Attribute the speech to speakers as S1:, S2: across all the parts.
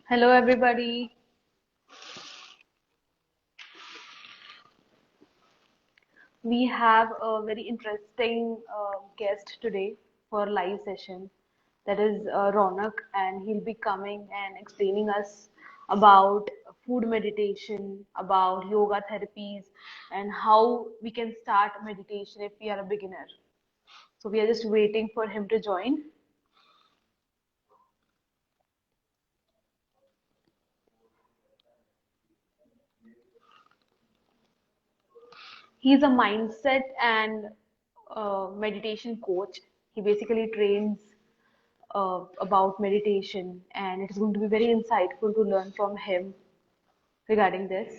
S1: Hello, everybody. We have a very interesting guest today for live session. That is Ronak, and he'll be coming and explaining us about food meditation, about yoga therapies, and how we can start meditation if we are a beginner. So we are just waiting for him to join. He's a mindset and meditation coach. He basically trains about meditation, and it is going to be very insightful to learn from him regarding this.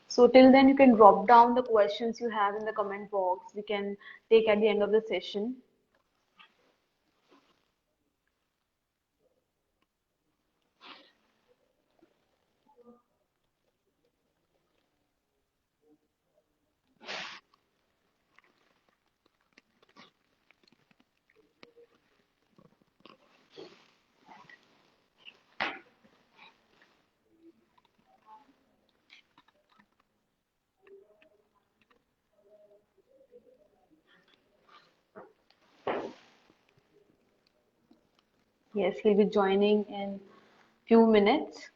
S1: So, till then, you can drop down the questions you have in the comment box. We can take at the end of the session. Yes, he'll be joining in few minutes.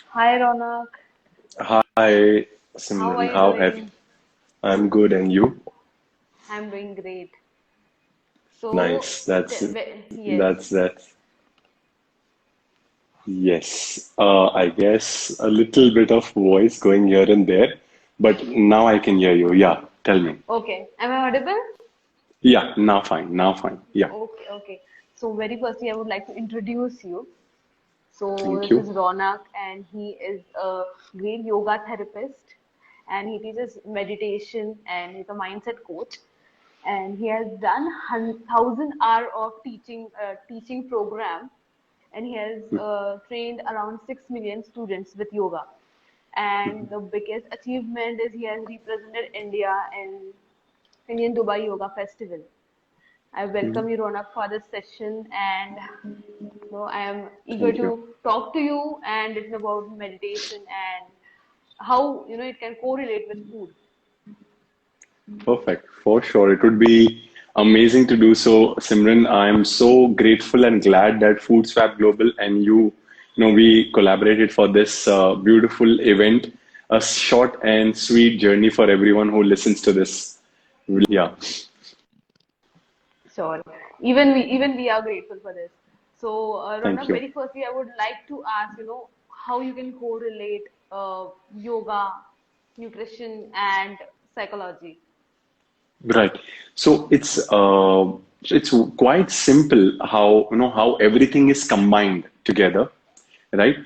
S1: Hi, Ronak.
S2: Hi,
S1: How
S2: Simran.
S1: are you
S2: How have
S1: doing?
S2: I'm good, and you?
S1: I'm doing great. So,
S2: Nice. That's
S1: yes.
S2: that's that. Yes. I guess a little bit of voice going here and there, but now I can hear you. Yeah. Tell me.
S1: Okay. Am I audible?
S2: Yeah. Now fine. Now fine. Yeah.
S1: Okay, okay. So, very firstly, I would like to introduce you. So
S2: Thank
S1: this is
S2: you.
S1: Ronak, and he is a great yoga therapist, and he teaches meditation, and he's a mindset coach. And he has done 1,000 hour of teaching program, and he has trained around 6 million students with yoga. And the biggest achievement is he has represented India in Indian Dubai Yoga Festival. I welcome you, Ronak, for this session, and I am eager
S2: Thank you.
S1: to talk to you and listen about meditation and how it can correlate with food.
S2: Perfect. For sure. It would be amazing to do so, Simran. I'm so grateful and glad that Food Swap Global and we collaborated for this beautiful event, a short and sweet journey for everyone who listens to this. Yeah.
S1: Sure. Even we are grateful for this. So,
S2: Thank
S1: Ronak,
S2: you.
S1: very firstly, I would like to ask, how you can correlate yoga, nutrition, and psychology.
S2: Right. So it's quite simple how how everything is combined together, right?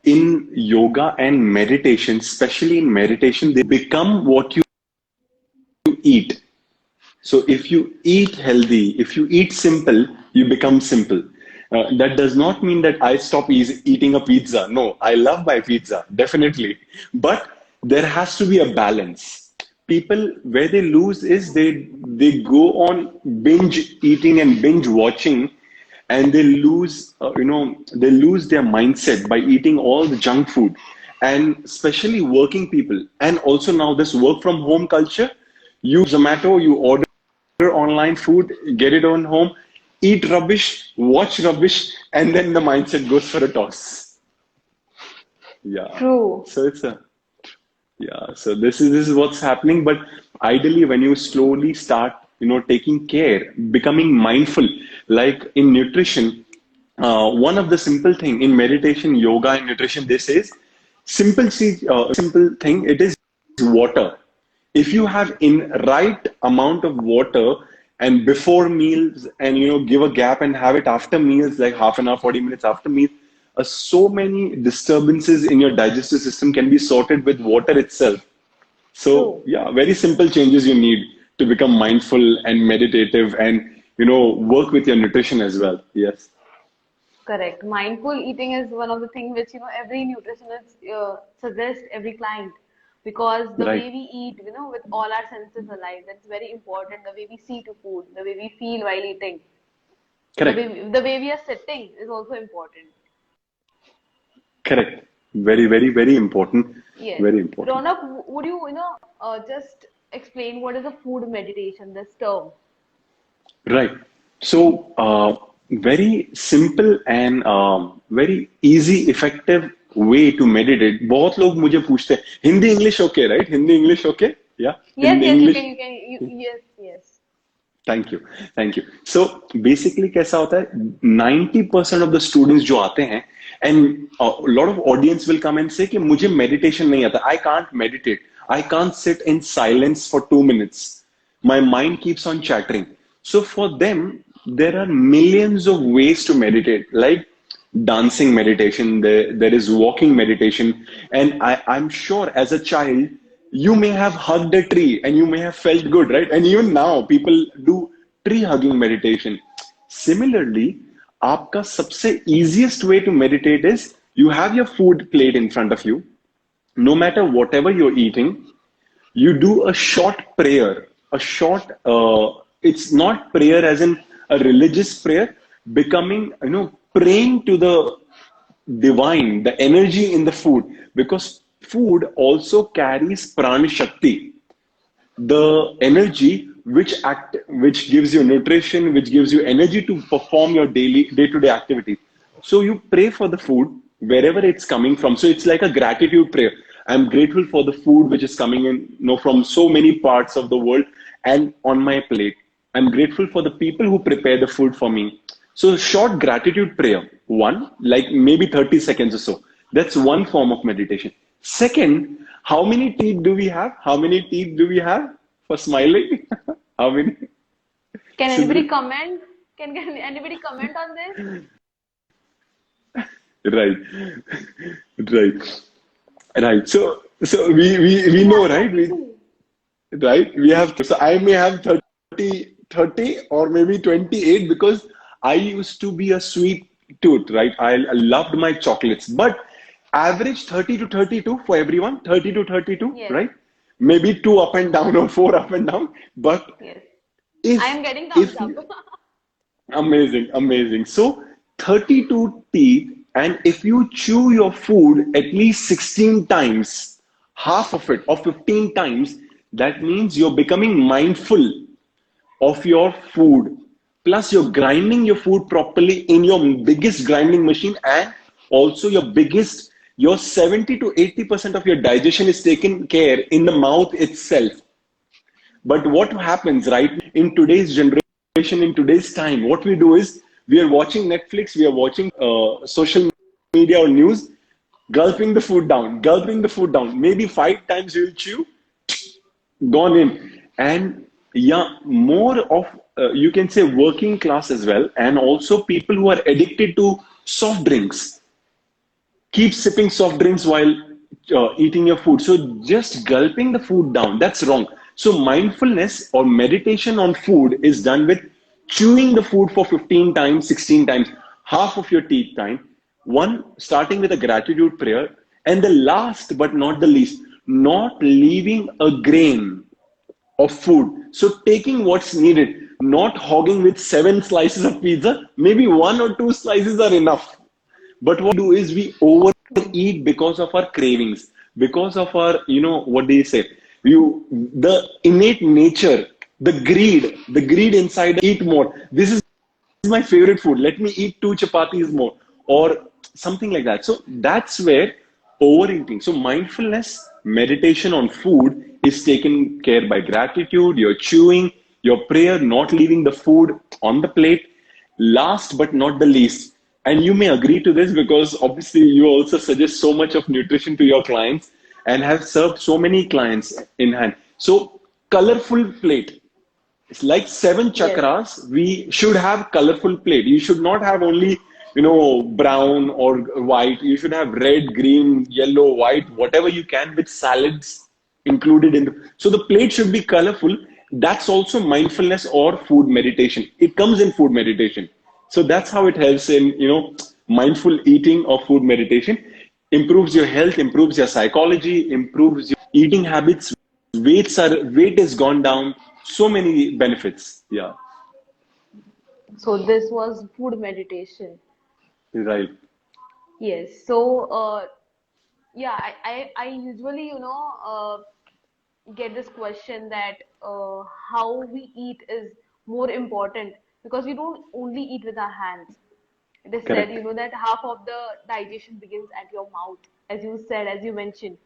S2: In yoga and meditation, especially in meditation, they become what you eat. So if you eat healthy, if you eat simple, you become simple. That does not mean that I stop eating a pizza. No, I love my pizza, definitely. But there has to be a balance. People, where they lose is they go on binge eating and binge watching, and they lose their mindset by eating all the junk food, and especially working people, and also now this work from home culture. You Zomato, you order online food, get it on home, eat rubbish, watch rubbish, and then the mindset goes for a toss. Yeah.
S1: True.
S2: So it's a yeah. So this is what's happening. But ideally, when you slowly start, taking care, becoming mindful, like in nutrition. one of the simple thing in meditation, yoga, and nutrition, this is simple thing. It is water. If you have in right amount of water and before meals, and give a gap and have it after meals, like half an hour, 40 minutes after meals, so many disturbances in your digestive system can be sorted with water itself. So
S1: True.
S2: yeah, very simple changes you need to become mindful and meditative and work with your nutrition as well. Yes.
S1: Correct. Mindful eating is one of the things which every nutritionist suggests every client, because the way
S2: Right.
S1: we eat, with all our senses alive, that's very important. The way we see to food, the way we feel while eating,
S2: Correct.
S1: the way we are sitting is also important.
S2: Correct. Very, very, very important.
S1: Yes.
S2: Very important.
S1: Ronak, would you just explain what is a food meditation? This term.
S2: Right. So, very simple and very easy, effective way to meditate. बहुत लोग मुझे पूछते हैं Hindi English okay right Hindi English okay या
S1: Yes,
S2: Hindi
S1: yes, you can,
S2: English
S1: you can, yes, yes.
S2: Thank you thank you so basically कैसा होता है 90% of the students जो आते हैं and lot of audience will come and से कि मुझे मेडिटेशन नहीं आता I can't meditate I can't sit in silence for 2 minutes my mind keeps on chattering. So for them, there are millions of ways to meditate, like dancing meditation, there is walking meditation. And I'm sure as a child, you may have hugged a tree and you may have felt good, right? And even now, people do tree hugging meditation. Similarly, आपका सबसे easiest way to meditate is you have your food plate in front of you. No matter whatever you're eating, you do a short prayer, a short, it's not prayer as in a religious prayer, becoming, praying to the divine, the energy in the food, because food also carries prana shakti, the energy which gives you nutrition, which gives you energy to perform your daily day-to-day activity. So you pray for the food wherever it's coming from. So it's like a gratitude prayer. I'm grateful for the food which is coming in, from so many parts of the world and on my plate. I'm grateful for the people who prepare the food for me. So short gratitude prayer, one, like maybe 30 seconds or so. That's one form of meditation. Second, how many teeth do we have? How many teeth do we have for smiling? How many?
S1: Can
S2: So,
S1: anybody comment? Can anybody comment on this?
S2: right, right, right. So we
S1: We
S2: know,
S1: have
S2: right?
S1: 32.
S2: We have, so I may have 30 or maybe 28 because I used to be a sweet tooth, right? I loved my chocolates, but average 30 to 32 for everyone, 30 to 32,
S1: Yes,
S2: right? Maybe two up and down or four up and down. But
S1: yes. I
S2: if,
S1: am getting thumbs
S2: if
S1: up.
S2: amazing, amazing. So 32 teeth, and if you chew your food at least 16 times, half of it, or 15 times, that means you're becoming mindful of your food. Plus, you're grinding your food properly in your biggest grinding machine, and also your 70 to 80% of your digestion is taken care in the mouth itself. But what happens, right, in today's generation, in today's time, what we do is we are watching Netflix, we are watching social media or news, gulping the food down. Maybe 5 times you'll chew, gone in. And yeah, more of, you can say, working class as well, and also people who are addicted to soft drinks keep sipping soft drinks while eating your food. So just gulping the food down, that's wrong. So mindfulness or meditation on food is done with chewing the food for 15 times, 16 times, half of your teeth time. One, starting with a gratitude prayer. And the last but not the least, not leaving a grain of food. So taking what's needed, not hogging with 7 slices of pizza. Maybe one or two slices are enough. But what we do is we
S1: True.
S2: overeat because of our cravings, because of our, what do you say? The innate nature, the greed inside, eat more. This is my favorite food. Let me eat two chapatis more, or something like that. So that's where overeating. So mindfulness, meditation on food is taken care by gratitude, your chewing, your prayer, not leaving the food on the plate. Last but not the least, and you may agree to this because obviously you also suggest so much of nutrition to your clients and have served so many clients in hand. So, colorful plate. It's like seven
S1: Yes.
S2: chakras. We should have colorful plate. You should not have only, brown or white. You should have red, green, yellow, white, whatever you can with salads included in so the plate should be colorful. That's also mindfulness or food meditation. It comes in food meditation. So that's how it helps in, mindful eating or food meditation. Improves your health, improves your psychology, improves your eating habits. Weight has gone down. So many benefits. Yeah,
S1: So this was food meditation.
S2: right.
S1: Yes. So yeah, I usually, get this question that how we eat is more important because we don't only eat with our hands. It is said,
S2: Correct.
S1: that half of the digestion begins at your mouth, as you said, as you mentioned.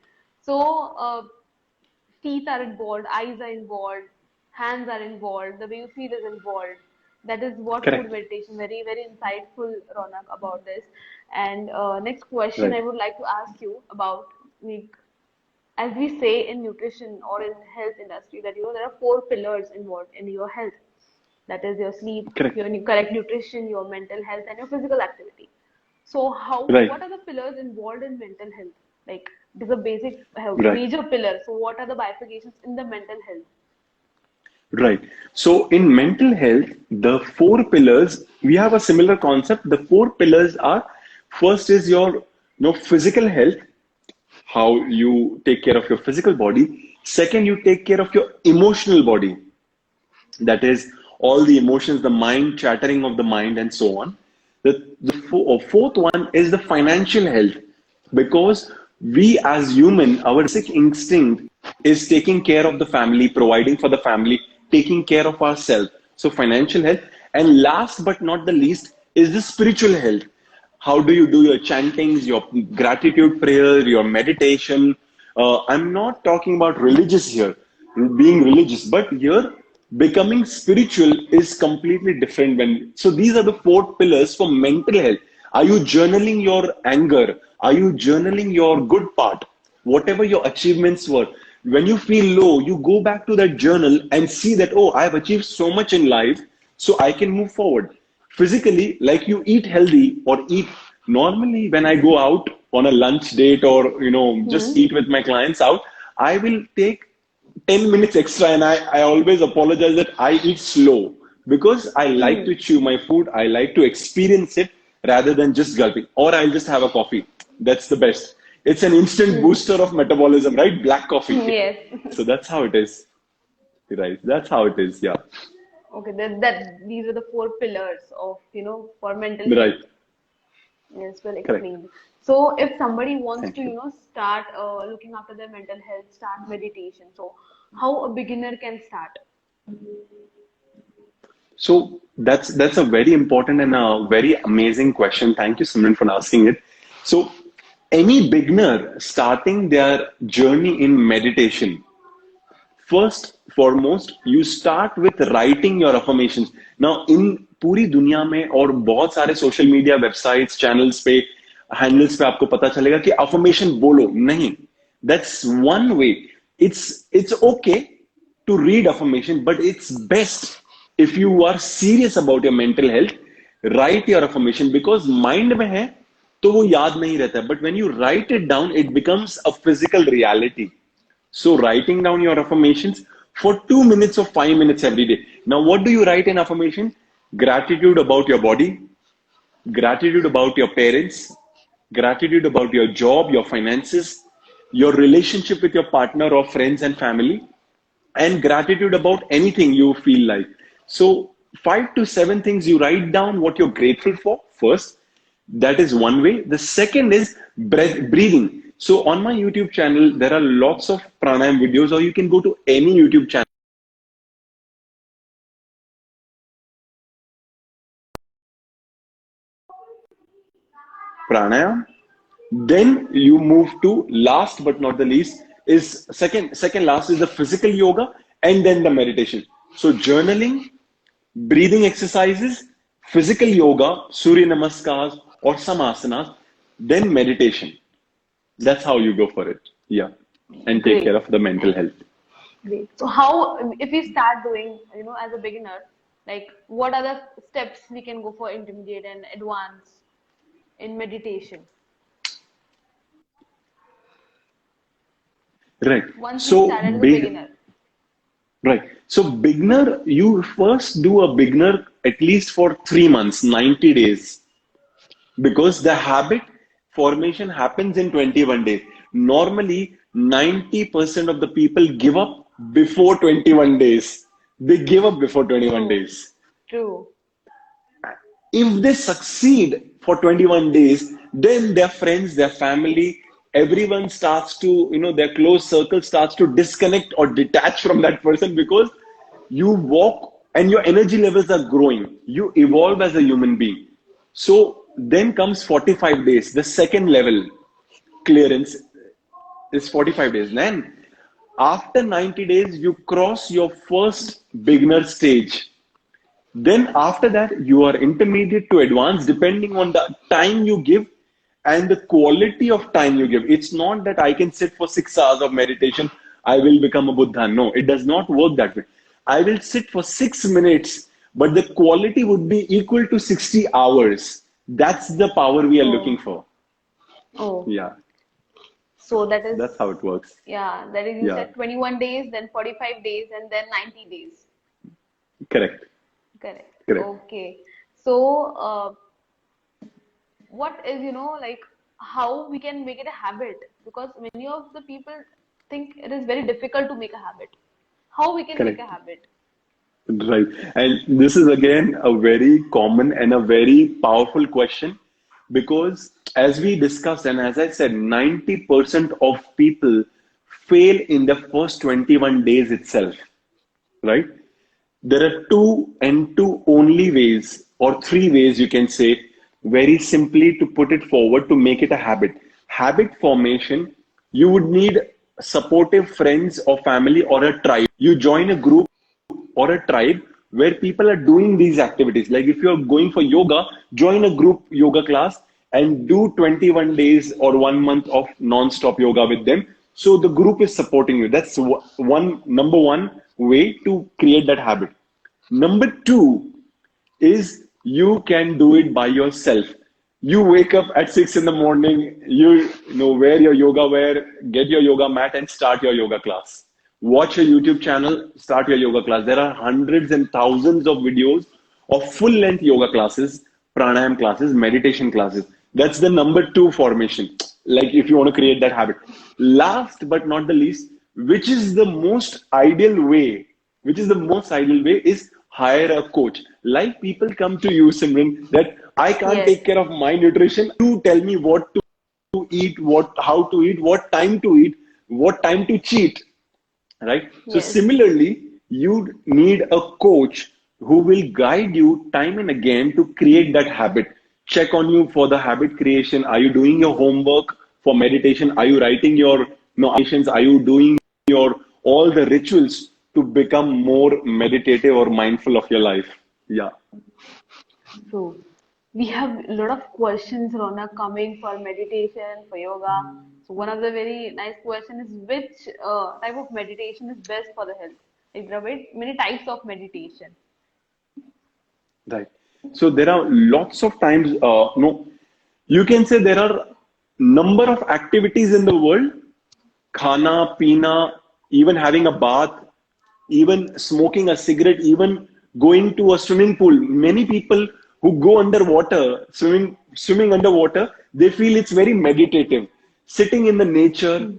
S1: So, teeth are involved, eyes are involved, hands are involved, the way you feel is involved. That is what food
S2: Correct.
S1: meditation, very, very insightful, Ronak, about this. And next question
S2: Right.
S1: I would like to ask you about, like, as we say in nutrition or in health industry, that there are four pillars involved in your health. That is your sleep,
S2: Correct.
S1: your correct nutrition, your mental health, and your physical activity. So,
S2: Right.
S1: what are the pillars involved in mental health? Like, it is a basic,
S2: Right.
S1: major pillar. So, what are the bifurcations in the mental health?
S2: Right. So in mental health, the four pillars, we have a similar concept. The four pillars are first is your physical health, how you take care of your physical body. Second, you take care of your emotional body. That is all the emotions, the mind, chattering of the mind, and so on. The fourth one is the financial health because we as human, our basic instinct is taking care of the family, providing for the family, taking care of ourselves. So, financial health. And last but not the least is the spiritual health. How do you do your chantings, your gratitude prayer, your meditation? I'm not talking about religious here, being religious, but here becoming spiritual is completely different. So these are the four pillars for mental health. Are you journaling your anger? Are you journaling your good part? Whatever your achievements were. When you feel low, you go back to that journal and see that, oh, I've achieved so much in life, so I can move forward physically. Like you eat healthy or eat normally. When I go out on a lunch date or just
S1: Hmm.
S2: eat with my clients out, I will take 10 minutes extra, and I always apologize that I eat slow because I like to
S1: Hmm.
S2: chew my food. I like to experience it rather than just gulping, or I'll just have a coffee. That's the best. It's an instant
S1: Hmm.
S2: booster of metabolism, right? Black coffee.
S1: Yes.
S2: So that's how it is, right? That's how it is. Yeah.
S1: Okay. That these are the four pillars of for mental
S2: Right.
S1: health. Yes, well
S2: Correct.
S1: explained. So, if somebody wants to,
S2: Thank you.
S1: start looking after their mental health, start meditation, so how a beginner can start?
S2: So that's a very important and a very amazing question. Thank you, Simran, for asking it. So any beginner starting their journey in meditation, first foremost, you start with writing your affirmations. Now, in पूरी दुनिया में और बहुत सारे social media websites channels पे handles पे आपको पता चलेगा कि अफर्मेशन बोलो नहीं. That's one way. It's okay to read affirmation, but it's best if you are serious about your mental health, write your affirmation because mind में है तो वो याद नहीं रहता. But when you write it down, it becomes a physical reality. So, writing down your affirmations for 2 minutes or 5 minutes every day. Now, what do you write in affirmation? Gratitude about your body, gratitude about your parents, gratitude about your job, your finances, your relationship with your partner or friends and family, and gratitude about anything you feel like. So, 5 to 7 things you write down what you're grateful for first. That is one way. The second is breathing. So, on my YouTube channel, there are lots of pranayam videos, or you can go to any YouTube channel. Pranayam. Then you move to last but not the least is second last is the physical yoga and then the meditation. So journaling, breathing exercises, physical yoga, Surya Namaskars, or some asanas, then meditation. That's how you go for it. Yeah. And take care
S1: Great.
S2: of the mental
S1: And
S2: health.
S1: great. So how, if we start doing, as a beginner, like what are the steps we can go for intermediate and advanced in meditation
S2: Right.
S1: once we
S2: So,
S1: started as a beginner?
S2: right. So, beginner, you first do a beginner at least for 3 months, 90 days, because the habit formation happens in 21 days. Normally, 90% of the people give up before 21 days. They give up before 21
S1: True,
S2: days.
S1: true.
S2: If they succeed for 21 days, then their friends, their family, everyone starts to, their close circle starts to disconnect or detach from that person, because you walk and your energy levels are growing. You evolve as a human being. So then comes 45 days, the second level clearance is 45 days. Then after 90 days, you cross your first beginner stage. Then after that, you are intermediate to advanced depending on the time you give and the quality of time you give. It's not that I can sit for 6 hours of meditation, I will become a Buddha. No, it does not work that way. I will sit for 6 minutes, but the quality would be equal to 60 hours. That's the power we are looking
S1: Oh,
S2: for.
S1: oh.
S2: Yeah,
S1: So that is,
S2: that's how it works.
S1: yeah, that is, you
S2: Yeah,
S1: said 21 days, then 45 days, and then 90 days.
S2: correct,
S1: Correct.
S2: correct.
S1: Okay. So, what is, like how we can make it a habit? Because many of the people think it is very difficult to make a habit. How we can make a
S2: Correct.
S1: habit?
S2: Right. And this is again a very common and a very powerful question, because as we discussed, and as I said, 90% of people fail in the first 21 days itself, right? There are two only ways, or three ways you can say, very simply to put it forward to make it a habit. Habit formation, you would need supportive friends or family or a tribe. You join a group or a tribe where people are doing these activities. Like if you're going for yoga, join a group yoga class and do 21 days or 1 month of non-stop yoga with them. So the group is supporting you. That's one number one way to create that habit. Number two is you can do it by yourself. You wake up at 6 in the morning, wear your yoga wear, get your yoga mat and start your yoga class. Watch a YouTube channel, start your yoga class. There are hundreds and thousands of videos of full length yoga classes, pranayam classes, meditation classes. That's the number two formation. Like if you want to create that habit. Last but not the least, which is the most ideal way, is hire a coach. Like people come to you, Simran, that I can't
S1: Yes,
S2: take care of my nutrition. You tell me what to eat, how to eat, what time to eat, what time to cheat, right? So
S1: yes,
S2: similarly, you need a coach who will guide you time and again to create that habit. Check on you for the habit creation. Are you doing your homework for meditation? Are you writing your affirmations? Are you doing your all the rituals to become more meditative or mindful of your life? Yeah,
S1: true. We have a lot of questions, Rona, coming for meditation, for yoga. So one of the very nice question is which type of meditation is best for the health? Like there are many types of meditation.
S2: right. So there are lots of times, no, you can say there are number of activities in the world, khana, pina, even having a bath, even smoking a cigarette, even going to a swimming pool. Many people who go underwater, swimming underwater, they feel it's very meditative. Sitting in the nature,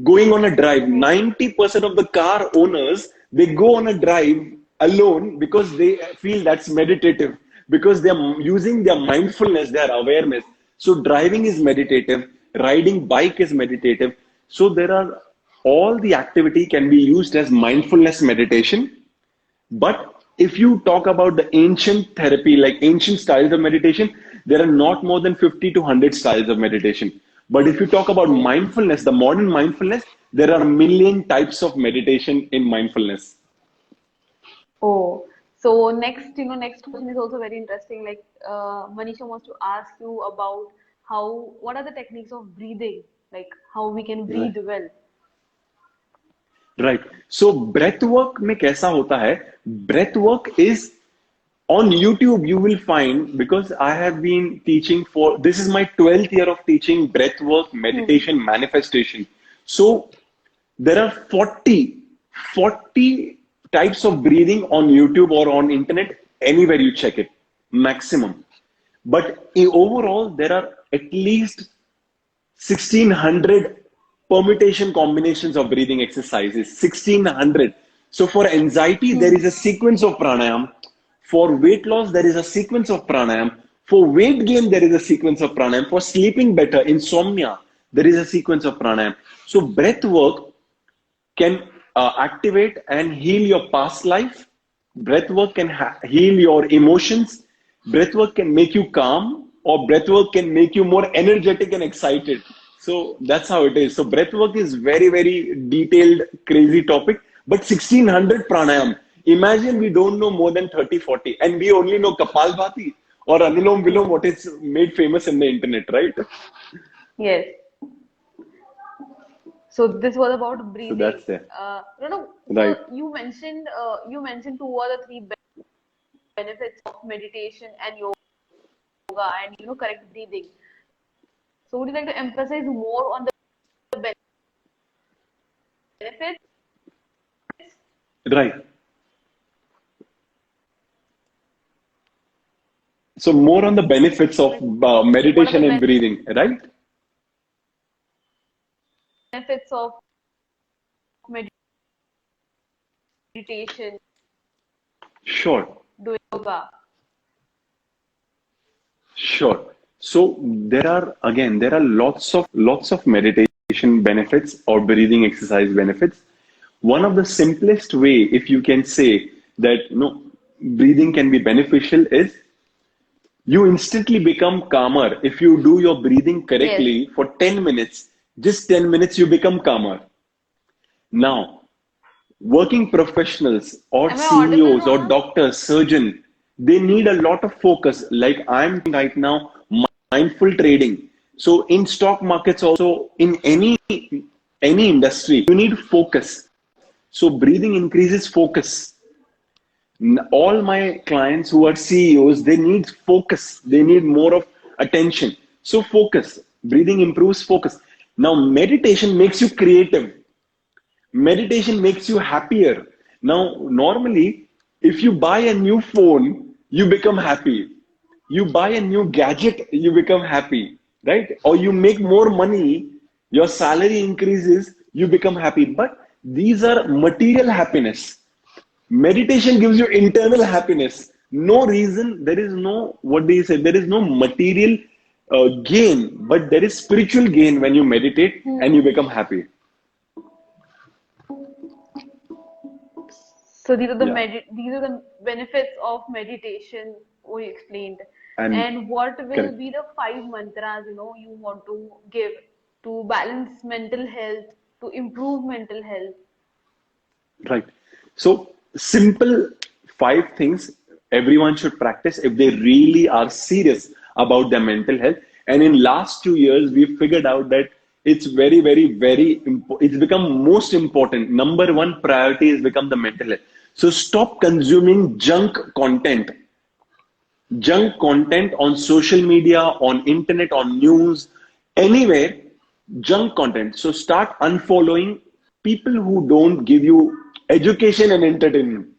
S2: going on a drive.
S1: Yes,
S2: 90% of the car owners, they go on a drive alone because they feel that's meditative, because they're using their mindfulness, their awareness. So driving is meditative, riding bike is meditative. So there are all the activity can be used as mindfulness meditation. But if you talk about the ancient therapy, like ancient styles of meditation, there are not more than 50 to 100 styles of meditation. But if you talk about
S1: true.
S2: mindfulness, the modern mindfulness, there are a million types of meditation in mindfulness.
S1: Oh, So next question is also very interesting. Like Manisha wants to ask you about what are the techniques of breathing, like how we can breathe
S2: Right.
S1: well.
S2: Right. So breath work में कैसा होता है? Breath work is on YouTube. You will find, because I have been teaching for, this is my 12th year of teaching breath work,
S1: Hmm.
S2: meditation, manifestation. So there are 40 types of breathing on YouTube or on internet, anywhere you check it, maximum. But overall, there are at least 1600 permutation combinations of breathing exercises. 1600. So for anxiety, there
S1: Hmm.
S2: is a sequence of pranayam. For weight loss, there is a sequence of pranayam. For weight gain, there is a sequence of pranayam. For sleeping better, insomnia, there is a sequence of pranayam. So breath work can activate and heal your past life. Breath work can heal your emotions. Breath work can make you calm, or breath work can make you more energetic and excited. So that's how it is. So breath work is very, very detailed, crazy topic. But 1600 pranayam. Imagine we don't know more than 30, 40, and we only know Kapalbhati or Anulom Vilom,
S1: Hmm.
S2: what is made famous in the internet, right?
S1: Yes. So this was about
S2: So
S1: breathing.
S2: that's there.
S1: No, no.
S2: Right.
S1: So you mentioned two or the three benefits of meditation and yoga and correct breathing. So would you like to emphasize more on the benefits?
S2: Right. So more on the benefits of
S1: Like what are
S2: meditation and
S1: the
S2: breathing, right?
S1: benefits of meditation,
S2: Sure,
S1: doing yoga?
S2: sure. So there are lots of meditation benefits or breathing exercise benefits. One of the simplest way, if you can say that breathing can be beneficial, is you instantly become calmer if you do your breathing
S1: Yes.
S2: correctly for 10 minutes. Just 10 minutes, you become calmer. Now, working professionals or
S1: Am I audible,
S2: CEOs or
S1: Ronak?
S2: doctors, surgeon, they need a lot of focus. Like I'm doing right now, mindful trading. So in stock markets, also in any industry, you need focus. So breathing increases focus. All my clients who are CEOs, they need focus. They need more of attention. So focus. Breathing improves focus. Now meditation makes you creative. Meditation makes you happier. Now, normally, if you buy a new phone, you become happy. You buy a new gadget, you become happy, right? Or you make more money, your salary increases, you become happy. But these are material happiness. Meditation gives you internal happiness. No reason, there is no, what do you say? There is no material gain, but there is spiritual gain when you meditate and you
S1: Hmm.
S2: become happy.
S1: So these are the
S2: Yeah.
S1: benefits of meditation we explained.
S2: And
S1: And what will
S2: correct.
S1: be the five mantras you want to give to balance mental health, to improve mental health?
S2: Right. So, simple five things everyone should practice if they really are serious about their mental health. And in last 2 years, we figured out that it's very, very, very important. It's become most important. Number one priority has become the mental health. So stop consuming junk content on social media, on internet, on news, anywhere, junk content. So start unfollowing people who don't give you education and entertainment,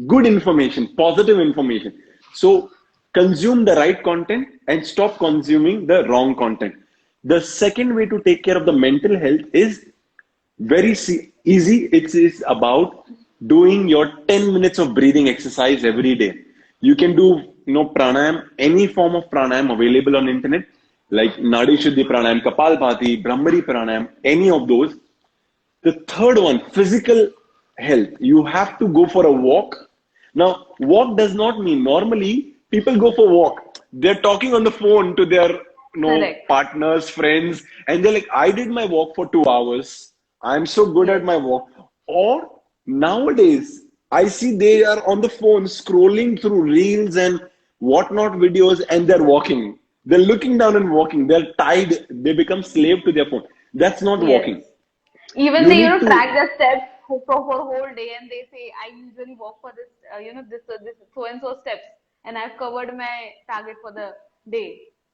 S2: good information, positive information. So consume the right content and stop consuming the wrong content. The second way to take care of the mental health is very easy. It is about doing your 10 minutes of breathing exercise every day. You can do pranayam, any form of pranayam available on internet, like Nadi Shuddhi pranayam, Kapalbhati, Brahmari pranayam, any of those. The third one, physical health. You have to go for a walk. Now, walk does not mean, normally people go for walk. They're talking on the phone to their
S1: Correct.
S2: partners, friends, and they're like, I did my walk for 2 hours. I'm so good at
S1: Yes.
S2: my walk. Or nowadays, I see they are on the phone scrolling through reels and whatnot videos, and they're walking. They're looking down and walking. They're tied. They become slave to their phone. That's not
S1: Yes.
S2: walking.
S1: Even
S2: You
S1: they,
S2: need
S1: track
S2: to,
S1: their steps for a whole day, and they say, I usually walk for this, this so and so steps, and I've covered my target for the day.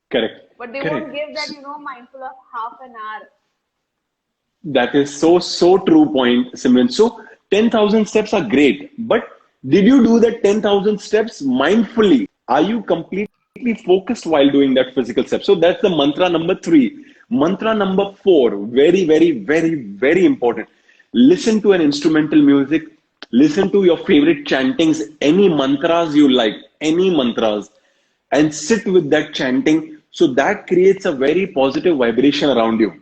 S2: correct,
S1: But they won't
S2: correct.
S1: give that, mindful of half an hour.
S2: That is so true point, Simran. So 10,000 steps are great, but did you do that 10,000 steps mindfully? Are you completely focused while doing that physical step? So that's the mantra number three. Mantra number four, very important. Listen to an instrumental music. Listen to your favorite chantings, any mantras you like, any mantras, and sit with that chanting. So that creates a very positive vibration around you.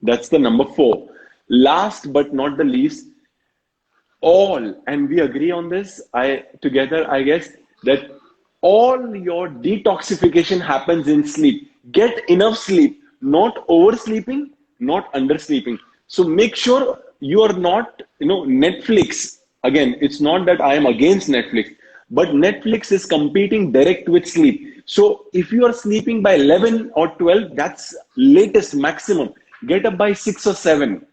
S2: That's the number four. Last but not the least, all, and we agree on this, together, I guess, that all your detoxification happens in sleep. Get enough sleep, not oversleeping, not undersleeping. So make sure you are not, Netflix. Again, it's not that I am against Netflix, but Netflix is competing direct with sleep. So if you are sleeping by 11 or 12, that's latest maximum. Get up by 6 or 7.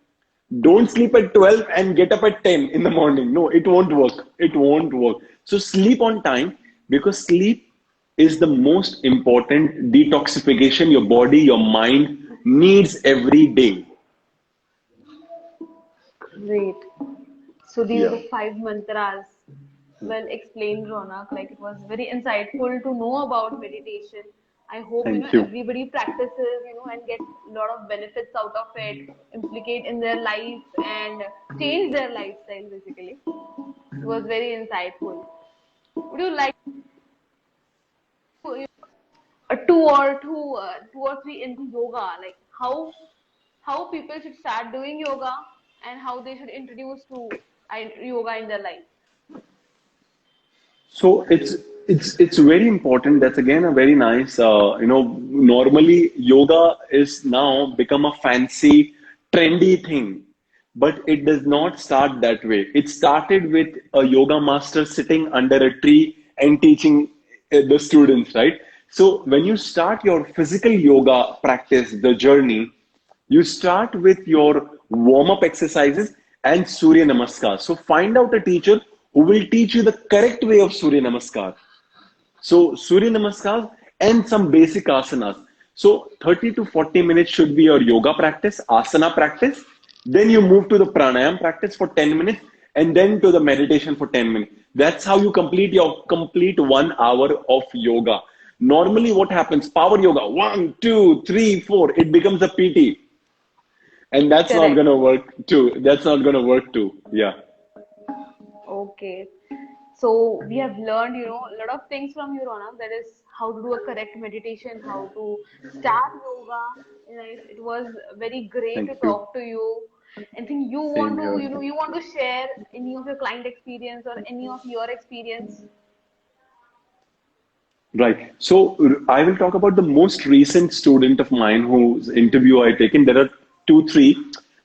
S2: Don't sleep at 12 and get up at 10 in the morning. No, it won't work. It won't work. So sleep on time, because sleep is the most important detoxification your body, your mind needs every day.
S1: Great. So these are
S2: Yeah.
S1: the five mantras. Well explained, Ronak. Like it was very insightful to know about meditation. I hope
S2: Thank you.
S1: everybody practices, and get a lot of benefits out of it, implicate in their life and change their lifestyle basically. It was very insightful. Would you like to, two or three into yoga, like how people should start doing yoga and how they should introduce to yoga in their life?
S2: So it's very important. That's again a very nice. Normally yoga is now become a fancy, trendy thing, but it does not start that way. It started with a yoga master sitting under a tree and teaching the students, right? So when you start your physical yoga practice, the journey, you start with your warm up exercises and Surya Namaskar. So find out a teacher who will teach you the correct way of Surya Namaskar. So Surya Namaskar and some basic asanas. So 30 to 40 minutes should be your yoga practice, asana practice. Then you move to the pranayam practice for 10 minutes and then to the meditation for 10 minutes. That's how you complete your complete 1 hour of yoga. Normally, what happens? Power yoga, one, two, three, four, it becomes a PT. And that's not
S1: Correct.
S2: gonna work too. That's not gonna work too. Yeah.
S1: Okay. So we have learned, a lot of things from you, Ronak. That is how to do a correct meditation, how to start yoga. It was very great to
S2: Thank you.
S1: talk to you. Anything you want
S2: Same
S1: to,
S2: here.
S1: you want to share any of your client experience or any of your experience?
S2: Right. So I will talk about the most recent student of mine whose interview I taken. There are two, three,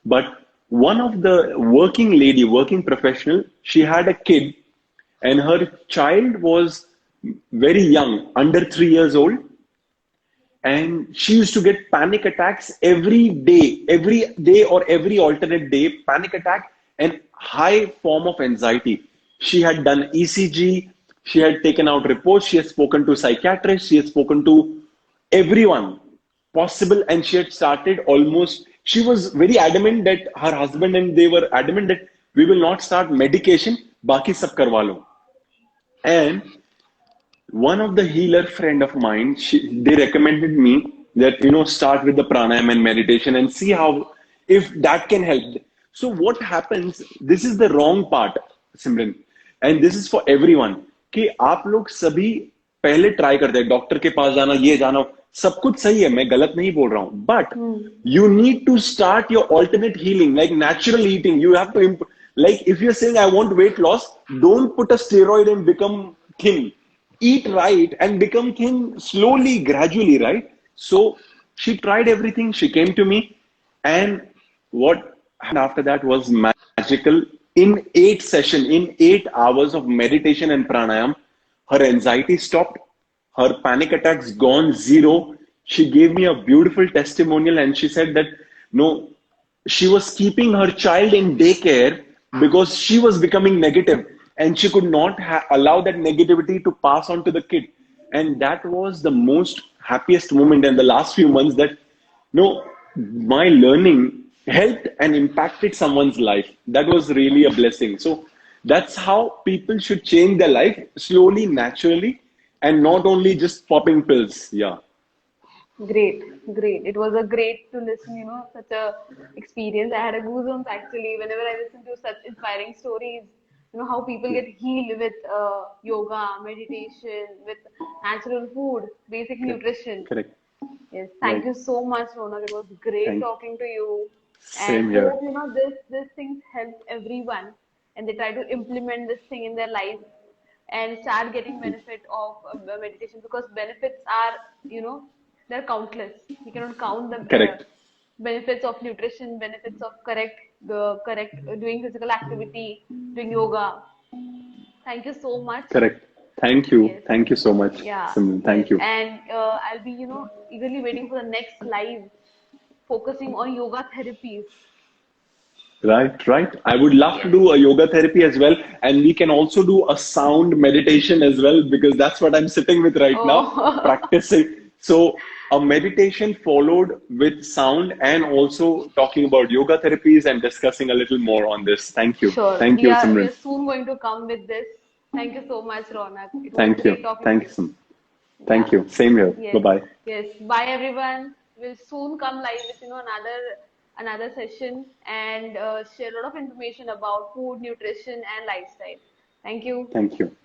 S2: but one of the working lady, working professional, she had a kid, and her child was very young, under 3 years old, and she used to get panic attacks every day or every alternate day, panic attack and high form of anxiety. She had done ECG, she had taken out reports, she had spoken to psychiatrists, she had spoken to everyone possible, and she had started almost, she was very adamant that her husband and they were adamant that we will not start medication, baki sab karwa lo. And one of the healer friend of mine, they recommended me that start with the pranayam and meditation and see how, if that can help. So what happens, this is the wrong part, Simran, and this is for everyone, कि आप लोग सभी पहले try करते हैं doctor के पास जाना, ये जाना, सब कुछ सही है, मैं गलत नहीं बोल रहा हूं, but
S1: Hmm.
S2: you need to start your alternate healing like natural eating. You have to like if you're saying I want weight loss, don't put a steroid and become thin. Eat right and become thin slowly, gradually, right? So she tried everything, she came to me, and what happened after that was magical. in 8 hours of meditation and pranayam, her anxiety stopped, her panic attacks gone zero. She gave me a beautiful testimonial and she said that no, she was keeping her child in daycare because she was becoming negative and she could not allow that negativity to pass on to the kid. And that was the most happiest moment in the last few months that no, my learning helped and impacted someone's life. That was really a blessing. So that's how people should change their life slowly, naturally, and not only just popping pills. Yeah,
S1: Great, great. It was a great to listen, such a experience. I had a goosebumps actually whenever I listen to such inspiring stories. How people get healed with yoga, meditation, with natural food, basic
S2: correct,
S1: nutrition.
S2: correct,
S1: Yes, thank
S2: right.
S1: you so much, Ronak. It was great
S2: Thank,
S1: talking to you, and
S2: same here.
S1: hope this things help everyone, and they try to implement this thing in their life and start getting benefit of meditation because benefits are they're countless. We cannot count the
S2: Correct,
S1: benefits of nutrition, benefits of correct doing physical activity, doing yoga. Thank you so much.
S2: correct. Thank you.
S1: Yes.
S2: Thank you so much,
S1: Yeah,
S2: Simran.
S1: yes.
S2: Thank you.
S1: And I'll be, eagerly waiting for the next live focusing on yoga therapies.
S2: Right, right. I would love to
S1: Yes.
S2: do a yoga therapy as well. And we can also do a sound meditation as well, because that's what I'm sitting with right now,
S1: Oh,
S2: practicing. So, a meditation followed with sound and also talking about yoga therapies and discussing a little more on this. Thank you.
S1: sure.
S2: Thank
S1: We
S2: you,
S1: are we
S2: Simran.
S1: are soon going to come with this. Thank you so much, Ronak. It was
S2: Thank
S1: great
S2: you.
S1: talking to
S2: Thank you,
S1: you.
S2: Simran.
S1: Yeah.
S2: Thank you. Same here. Bye
S1: Yes.
S2: bye.
S1: Yes. Bye, everyone. We'll soon come live with another session and share a lot of information about food, nutrition, and lifestyle. Thank you.
S2: Thank you.